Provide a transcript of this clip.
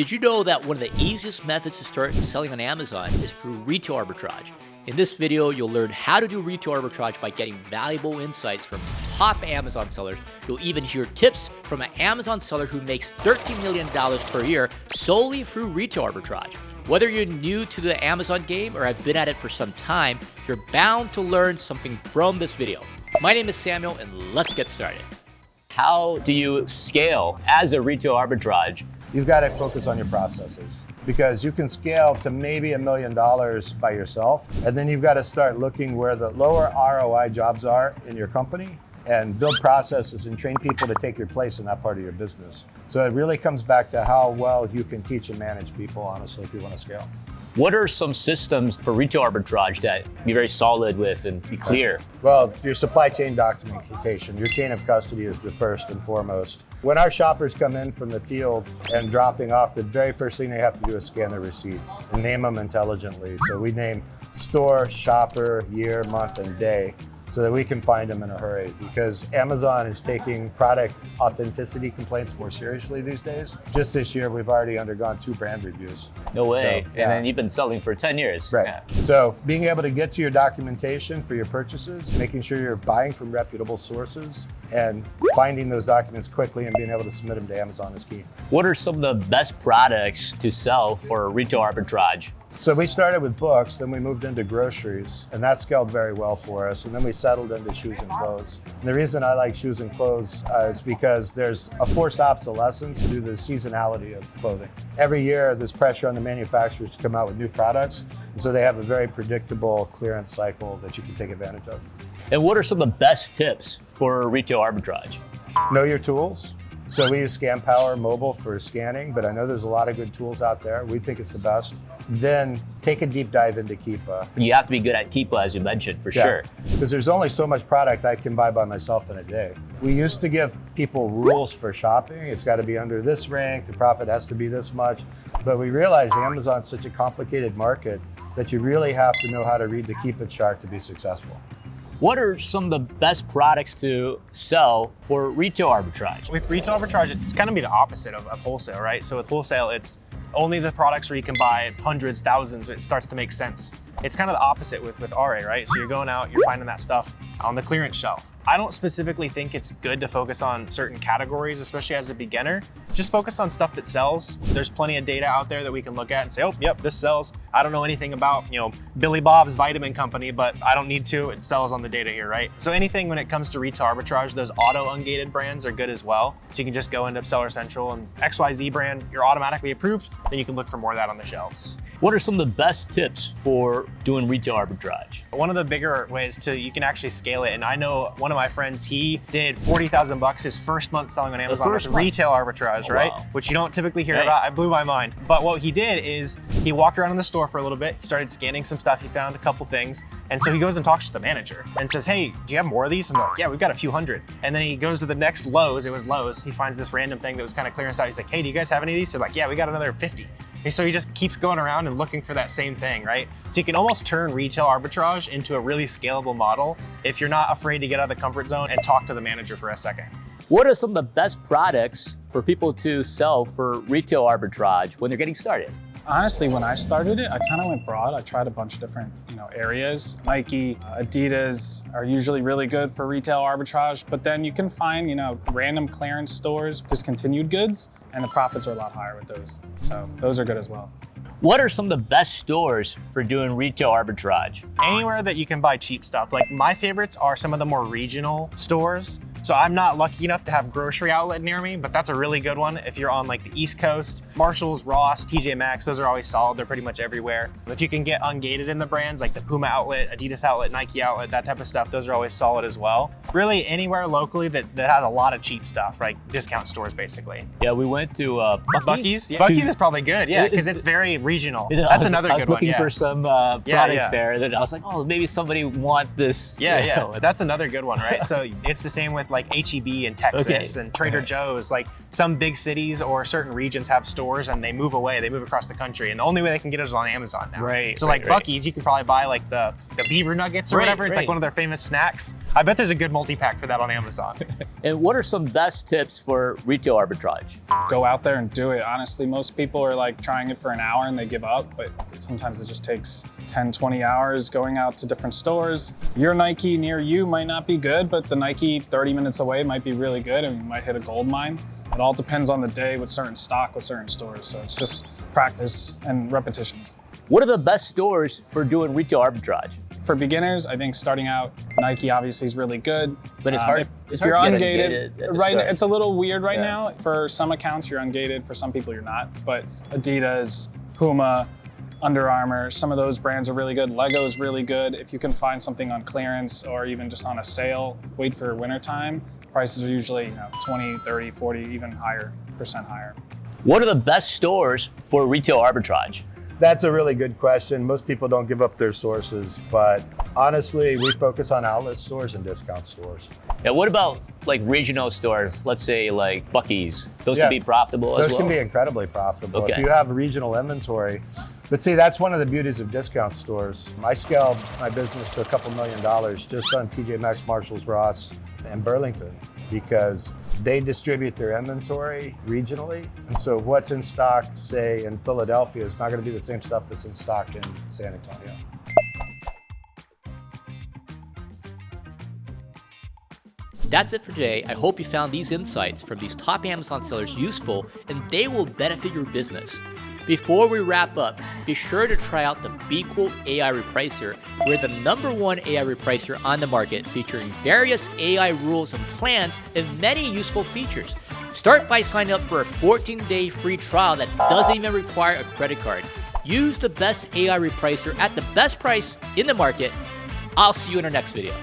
Did you know that one of the easiest methods to start selling on Amazon is through retail arbitrage? In this video, you'll learn how to do retail arbitrage by getting valuable insights from top Amazon sellers. You'll even hear tips from an Amazon seller who makes $13 million per year solely through retail arbitrage. Whether you're new to the Amazon game or have been at it for some time, you're bound to learn something from this video. My name is Samuel, and let's get started. How do you scale as a retail arbitrage? You've got to focus on your processes because you can scale to maybe $1 million by yourself. And then you've got to start looking where the lower ROI jobs are in your company and build processes and train people to take your place in that part of your business. So it really comes back to how well you can teach and manage people, honestly, if you want to scale. What are some systems for retail arbitrage that be very solid with and be clear? Well, your supply chain documentation, your chain of custody is the first and foremost. When our shoppers come in from the field and dropping off, the very first thing they have to do is scan their receipts and name them intelligently. So we name store, shopper, year, month, and day, so that we can find them in a hurry, because Amazon is taking product authenticity complaints more seriously these days. Just this year, we've already undergone 2 brand reviews. No way. So, yeah. And then you've been selling for 10 years. Right. Yeah. So being able to get to your documentation for your purchases, making sure you're buying from reputable sources, and finding those documents quickly and being able to submit them to Amazon is key. What are some of the best products to sell for retail arbitrage? So we started with books, then we moved into groceries, and that scaled very well for us. And then we settled into shoes and clothes. And the reason I like shoes and clothes is because there's a forced obsolescence due to the seasonality of clothing. Every year, there's pressure on the manufacturers to come out with new products. And so they have a very predictable clearance cycle that you can take advantage of. And what are some of the best tips for retail arbitrage? Know your tools. So we use ScanPower Mobile for scanning, but I know there's a lot of good tools out there. We think it's the best. Then take a deep dive into Keepa. You have to be good at Keepa, as you mentioned, for sure. Because there's only so much product I can buy by myself in a day. We used to give people rules for shopping. It's got to be under this rank, the profit has to be this much. But we realized Amazon's such a complicated market that you really have to know how to read the Keepa chart to be successful. What are some of the best products to sell for retail arbitrage? With retail arbitrage, it's kind of be the opposite of wholesale, right? So with wholesale, it's only the products where you can buy hundreds, thousands, it starts to make sense. It's kind of the opposite with RA, right? So you're going out, you're finding that stuff on the clearance shelf. I don't specifically think it's good to focus on certain categories, especially as a beginner. Just focus on stuff that sells. There's plenty of data out there that we can look at and say, oh, yep, this sells. I don't know anything about, Billy Bob's vitamin company, but I don't need to. It sells on the data here, right? So anything when it comes to retail arbitrage, those auto-ungated brands are good as well. So you can just go into Seller Central and XYZ brand, you're automatically approved. Then you can look for more of that on the shelves. What are some of the best tips for doing retail arbitrage? One of the bigger ways you can actually scale it, and I know one of my friends, he did $40,000 his first month selling on Amazon with retail arbitrage, right? Wow. Which you don't typically hear about. It blew my mind. But what he did is he walked around in the store for a little bit. He started scanning some stuff. He found a couple things. And so he goes and talks to the manager and says, hey, do you have more of these? I'm like, yeah, we've got a few hundred. And then he goes to the next Lowe's. It was Lowe's. He finds this random thing that was kind of clearance out. He's like, hey, do you guys have any of these? They're like, yeah, we got another 50. And so he just keeps going around and looking for that same thing, right? So you can almost turn retail arbitrage into a really scalable model if you're not afraid to get out of the comfort zone and talk to the manager for a second. What are some of the best products for people to sell for retail arbitrage when they're getting started? Honestly, when I started it, I kind of went broad. I tried a bunch of different areas. Nike, Adidas are usually really good for retail arbitrage, but then you can find random clearance stores, discontinued goods, and the profits are a lot higher with those. So those are good as well. What are some of the best stores for doing retail arbitrage? Anywhere that you can buy cheap stuff. Like my favorites are some of the more regional stores. So I'm not lucky enough to have grocery outlet near me, but that's a really good one if you're on like the East Coast. Marshalls, Ross, TJ Maxx, those are always solid. They're pretty much everywhere. If you can get ungated in the brands like the Puma outlet, Adidas outlet, Nike outlet, that type of stuff, those are always solid as well. Really anywhere locally that has a lot of cheap stuff, right? Discount stores basically. Yeah, we went to Buc-ee's. Yeah. Buc-ee's is probably good, yeah, because it's very regional. That's another good one. I was looking for some products there that I was like, oh, maybe somebody want this. Yeah, that's another good one, right? So it's the same with with like HEB in Texas and Trader Joe's. Like some big cities or certain regions have stores and they move away, they move across the country. And the only way they can get it is on Amazon now. So like Buc-ee's, you can probably buy like the beaver nuggets or whatever. It's like one of their famous snacks. I bet there's a good multi-pack for that on Amazon. And what are some best tips for retail arbitrage? Go out there and do it. Honestly, most people are like trying it for an hour and they give up, but sometimes it just takes 10, 20 hours going out to different stores. Your Nike near you might not be good, but the Nike 30 minutes away might be really good and you might hit a gold mine. It all depends on the day with certain stock with certain stores. So it's just practice and repetitions. What are the best stores for doing retail arbitrage? For beginners, I think starting out, Nike obviously is really good. But it's hard. If you're hard to get ungated, at the right? start. It's a little weird right now. For some accounts, you're ungated. For some people, you're not. But Adidas, Puma, Under Armour, some of those brands are really good. Lego's really good. If you can find something on clearance or even just on a sale, wait for winter time. Prices are usually 20, 30, 40, even percent higher. What are the best stores for retail arbitrage? That's a really good question. Most people don't give up their sources, but honestly, we focus on outlet stores and discount stores. Yeah, what about like regional stores? Let's say like Buc-ee's. Those can be profitable as well? Those can be incredibly profitable. Okay. If you have regional inventory. But see, that's one of the beauties of discount stores. I scaled my business to a couple $1 million just on TJ Maxx, Marshalls, Ross, and Burlington, because they distribute their inventory regionally. And so what's in stock, say, in Philadelphia is not going to be the same stuff that's in stock in San Antonio. That's it for today. I hope you found these insights from these top Amazon sellers useful and they will benefit your business. Before we wrap up, be sure to try out the BQool AI Repricer. We're the #1 AI repricer on the market, featuring various AI rules and plans and many useful features. Start by signing up for a 14-day free trial that doesn't even require a credit card. Use the best AI repricer at the best price in the market. I'll see you in our next video.